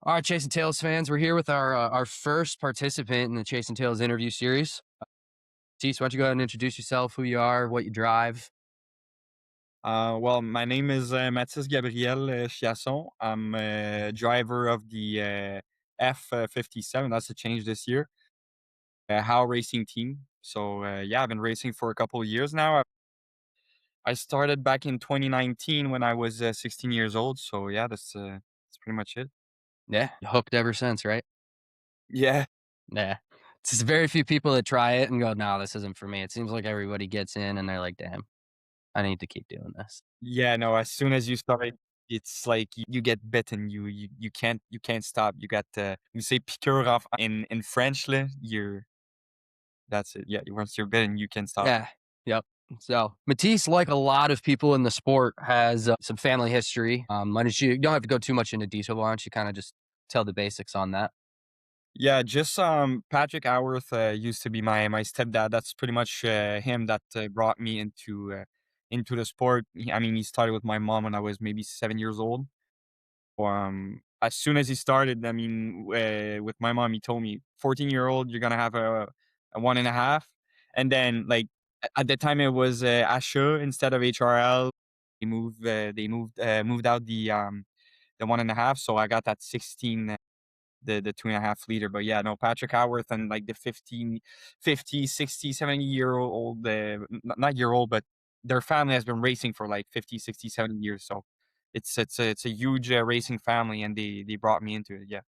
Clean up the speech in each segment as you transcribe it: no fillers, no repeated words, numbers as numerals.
All right, Chasin Tails fans, we're here with our first participant in the Chasin Tails interview series. Mathis, why don't you go ahead and introduce yourself, who you are, what you drive? Well, my name is Mathis-Gabriel Chiasson. I'm a driver of the F57. That's a change this year. How racing team. So yeah, I've been racing for a couple of years now. I started back in 2019 when I was 16 years old. So yeah, that's pretty much it. Yeah, hooked ever since, right? Yeah, Yeah. It's just very few people that try it and go, no, this isn't for me. It seems like everybody gets in and they're like, damn, I need to keep doing this. yeah. No, as soon as you start, it's like you get bitten. You can't stop. You got you say piqûre in French. You're That's it. Yeah, once you're bitten, you can't stop. Yeah. Yep. So Matisse, like a lot of people in the sport, has some family history. Why don't you don't have to go too much into detail. Why don't you kind of just tell the basics on that? Yeah, just Patrick Howarth used to be my stepdad. That's pretty much him that brought me into the sport. I mean, he started with my mom when I was maybe 7 years old. As soon as he started, I mean, with my mom, he told me, 14-year-old, you're gonna have a one and a half, and then like at the time it was Asha instead of HRL. Moved out the one and a half, so I got that 16 the 2.5 liter. But yeah, no, Patrick Howarth and like the 15, 50, 60, 70 year old, not year old, but their family has been racing for like 50, 60, 70 years. So it's a huge racing family, and they brought me into it. Yeah,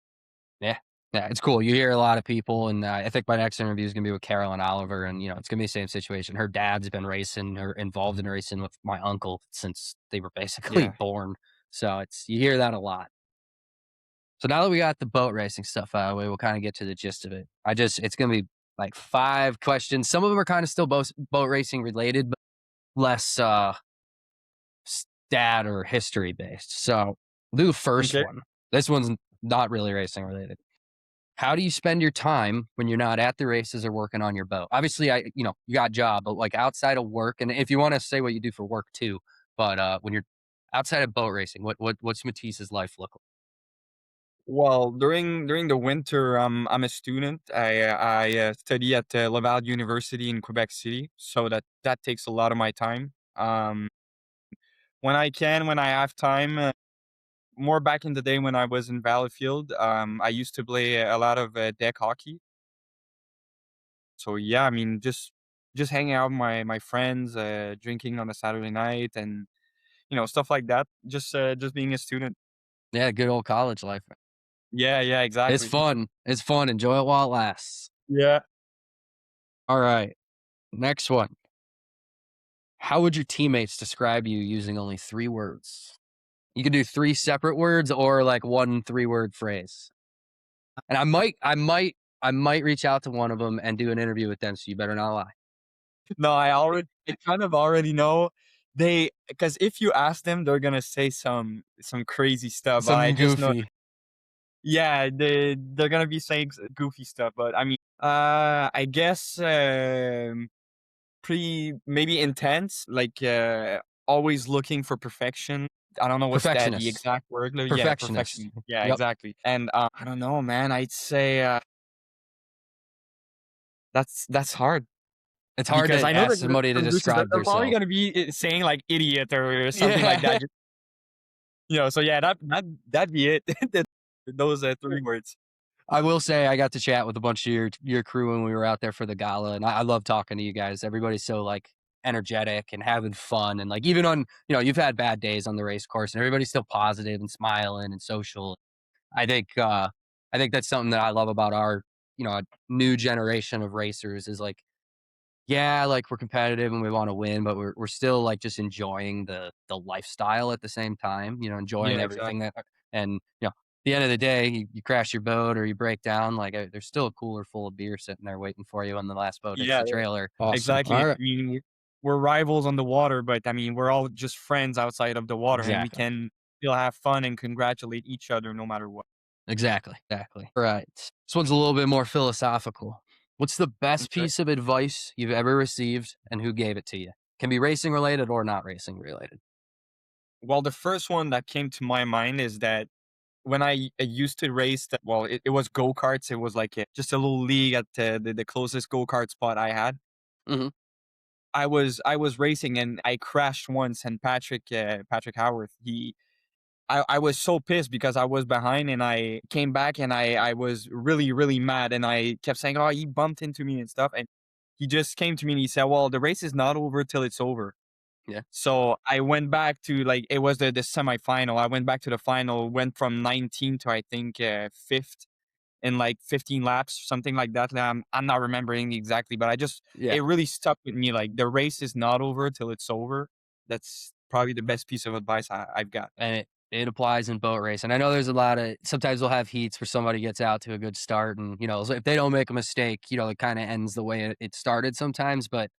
Yeah. Yeah, it's cool. You hear a lot of people, and I think my next interview is gonna be with Carolyn Oliver, and it's gonna be the same situation. Her dad's been racing or involved in racing with my uncle since they were basically yeah. born. So it's you hear that a lot. So now that we got the boat racing stuff out of the way, we'll kind of get to the gist of it. It's gonna be like 5 questions. Some of them are kind of still boat racing related, but less stat or history based. So we'll do the first Okay. one. This one's not really racing related. How do you spend your time when you're not at the races or working on your boat? Obviously, you got a job, but like outside of work, and if you want to say what you do for work too, but when you're outside of boat racing, what's Matisse's life look like? Well, during the winter, I'm a student. I study at Laval University in Quebec City, so that takes a lot of my time. When I have time, more back in the day when I was in Valleyfield, I used to play a lot of deck hockey. So yeah, I mean, just hanging out with my friends, drinking on a Saturday night, and stuff like that. Just being a student. Yeah, good old college life. Yeah, yeah, It's exactly. fun. It's fun. Enjoy it while it lasts. Yeah. All right, next one. How would your teammates describe you using only 3 words? You could do 3 separate words or like 1 3 word phrase. And I might reach out to one of them and do an interview with them. So you better not lie. No, I kind of already know because if you ask them, they're gonna say some crazy stuff. But I Something just know, goofy. yeah, they're gonna be saying goofy stuff. But I mean, I guess pretty maybe intense, like always looking for perfection. I don't know what's that the Perfectionist. exact word. Yeah, Perfectionist. perfection. Yeah, Yep. exactly. And I don't know, man. I'd say that's hard. It's hard Because to I know ask that somebody to some gooses, describe they're probably themselves. gonna be saying, like, "idiot" or something like that, Yeah. just so yeah, that'd be it. That those, 3 words. I will say I got to chat with a bunch of your crew when we were out there for the gala, and I love talking to you guys. Everybody's so like energetic and having fun, and like even on you've had bad days on the race course, and everybody's still positive and smiling and social. I think I think that's something that I love about our new generation of racers is like yeah, like we're competitive and we want to win, but we're still like just enjoying the lifestyle at the same time, enjoying Yeah, everything exactly. that and at the end of the day, you crash your boat or you break down, like there's still a cooler full of beer sitting there waiting for you when the last boat hits Yeah, the trailer. Awesome. exactly. All right. I mean, we're rivals on the water, but, I mean, we're all just friends outside of the water, and we Exactly. can still have fun and congratulate each other no matter what. Exactly. Exactly. All right. This one's a little bit more philosophical. What's the best Okay. piece of advice you've ever received and who gave it to you? Can be racing related or not racing related. Well, the first one that came to my mind is that when I used to race, well, it was go karts. It was like just a little league at the closest go kart spot I had. Mhm. I was racing and I crashed once, and Patrick Howarth, I was so pissed because I was behind and I came back and I was really, really mad and I kept saying, "Oh, he bumped into me and stuff." And he just came to me and he said, "Well, the race is not over till it's over." Yeah. So I went back to like it was the semifinal. I went back to the final, went from 19 to I think fifth in like 15 laps, something like that. I'm not remembering exactly, but Yeah. it really stuck with me. Like the race is not over till it's over. That's probably the best piece of advice I've got. And it applies in boat racing. I know there's a lot of sometimes we'll have heats where somebody gets out to a good start and, so if they don't make a mistake, it kinda ends the way it started sometimes, but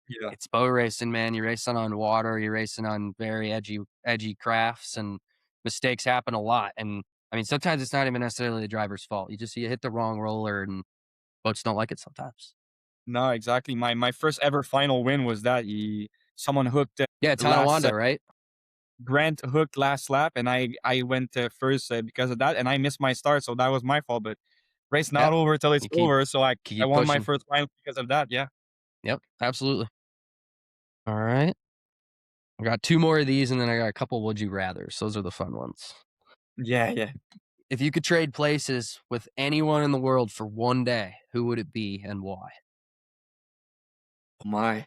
Yeah. it's boat racing, man. You're racing on water, you're racing on very edgy crafts, and mistakes happen a lot, and, I mean, sometimes it's not even necessarily the driver's fault. You hit the wrong roller, and boats don't like it sometimes. No, exactly. My first ever final win was that someone hooked Yeah, last Tonawanda, right? Grant hooked last lap, and I went first because of that, and I missed my start, so that was my fault. But race not Yep. over till it's You over, so I keep won my pushing. first final because of that. Yeah, Yep, absolutely. Alright. I got 2 more of these, and then I got a couple would you rathers. Those are the fun ones. yeah, yeah. If you could trade places with anyone in the world for 1 day, who would it be and why? Oh my.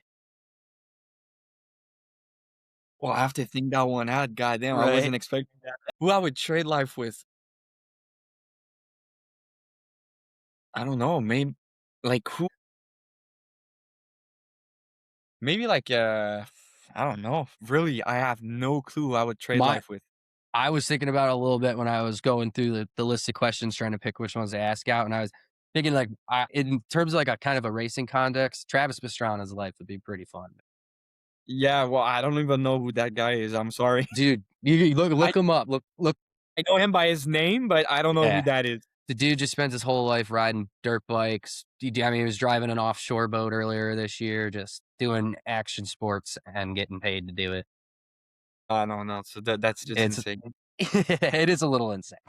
Well, I have to think that one out. Goddamn, I Right. wasn't expecting that. Who I would trade life with? I don't know. Maybe like who? Maybe like I don't know. Really, I have no clue who I would trade My life with. I was thinking about it a little bit when I was going through the list of questions trying to pick which ones to ask out, and I was thinking, like, in terms of, like, a kind of a racing context, Travis Pastrana's life would be pretty fun. Yeah, well, I don't even know who that guy is. I'm sorry. Dude, you I look him up. Look I know him by his name, but I don't know who yeah. that is. The dude just spends his whole life riding dirt bikes. I mean, he was driving an offshore boat earlier this year, just doing action sports and getting paid to do it. No, no. So that's just It's insane. it is a little insane.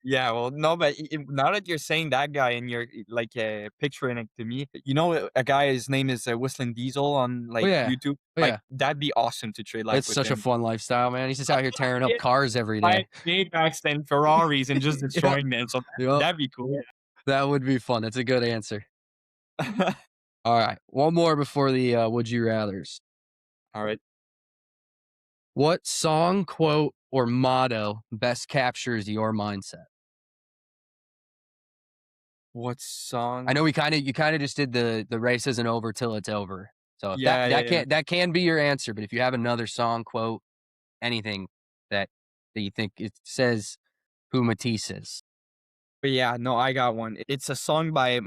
Yeah, well, no, but now that you're saying that guy and you're like picturing it to me, you know, a guy, his name is Whistling Diesel on Oh, like yeah. YouTube. Oh, Like yeah. that'd be awesome to trade life It's with such a him. fun lifestyle, man. He's just out here tearing up Yeah, cars every buying day. Maybachs and Ferraris and just Yep. destroying them. So Yep. that'd be cool. That would be fun. That's a good answer. Yeah. Alright, one more before the, would you rathers. All right. What song, quote, or motto best captures your mindset? What I song? know you kinda just did the race isn't over till it's over. So if that Yeah, yeah, that yeah. can be your answer, but if you have another song, quote, anything that you think it says who Matisse is. But yeah, no, I got one. It's a song by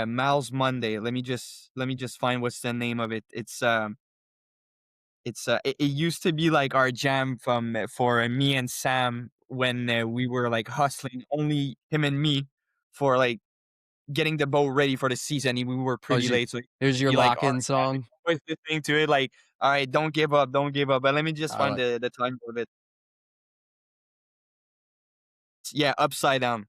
Miles Monday. Let me just find what's the name of it. It used to be like our jam from for me and Sam when we were like hustling, only him and me, for like getting the boat ready for the season. We were Oh, pretty late, so it'd here's your be like our lock-in jam. And song. always listening to it, like, all right, don't give up, don't give up. But let me just I find like the time of it. Yeah, upside down.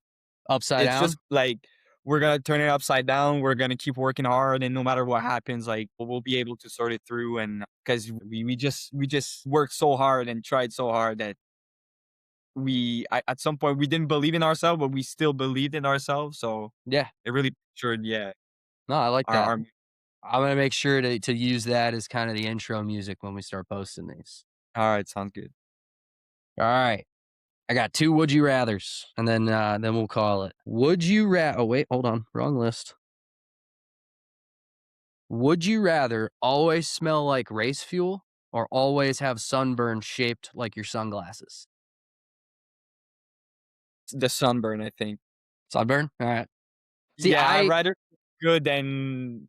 Upside It's just Down? like we're gonna turn it upside down. We're gonna keep working hard, and no matter what happens, like we'll be able to sort it through. And because we just worked so hard and tried so hard that at some point we didn't believe in ourselves, but we still believed in ourselves. So Yeah. it really pictured, yeah, No, I like that. our I'm gonna make sure to use that as kinda the intro music when we start posting these. all right, sounds good. Alright. I got 2 would you rathers, and then we'll call it. Oh, wait, hold on, wrong list. Would you rather always smell like race fuel or always have sunburn shaped like your sunglasses? The sunburn, I think. Sunburn? Alright. See, Yeah, I'd rather good than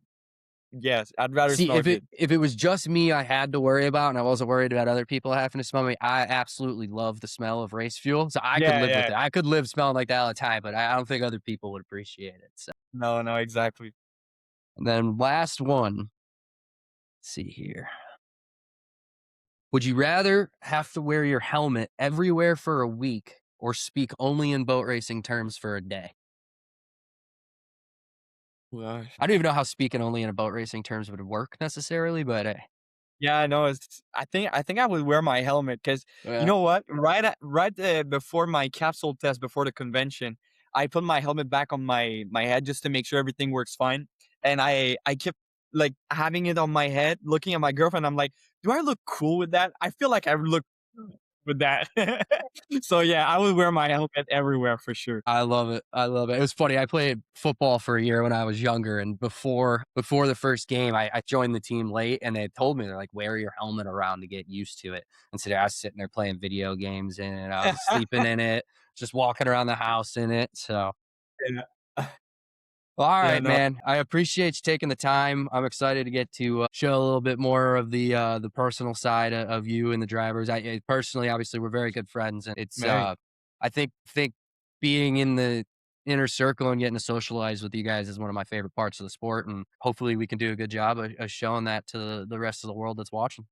yes, I'd rather smell good. if it was just me I had to worry about and I wasn't worried about other people having to smell me, I absolutely love the smell of race fuel, so I could Yeah, live with yeah. it. I could live smelling like that all the time, but I don't think other people would appreciate it, so No, no, exactly. and then last one, let's see here. Would you rather have to wear your helmet everywhere for a week or speak only in boat racing terms for a day? Well, I don't even know how speaking only in a boat racing terms would work necessarily, but yeah, no, I think I would wear my helmet because you yeah. know what? Before my capsule test, before the convention, I put my helmet back on my head just to make sure everything works fine, and I kept, like, having it on my head, looking at my girlfriend, I'm like, "Do I look cool with that?" I feel like I look with that. So, yeah, I would wear my helmet everywhere for sure. I love it. I love it. It was funny. I played football for a year when I was younger, and before the first game, I joined the team late, and they told me they're like, "Wear your helmet around to get used to it." And so I was sitting there playing video games in it. I was sleeping in it, just walking around the house in it. So, Yeah. well, all Yeah, right, no, man. I appreciate you taking the time. I'm excited to get to show a little bit more of the personal side of you and the drivers. Personally, obviously, we're very good friends, and it's right. I think being in the inner circle and getting to socialize with you guys is one of my favorite parts of the sport, and hopefully, we can do a good job of showing that to the rest of the world that's watching.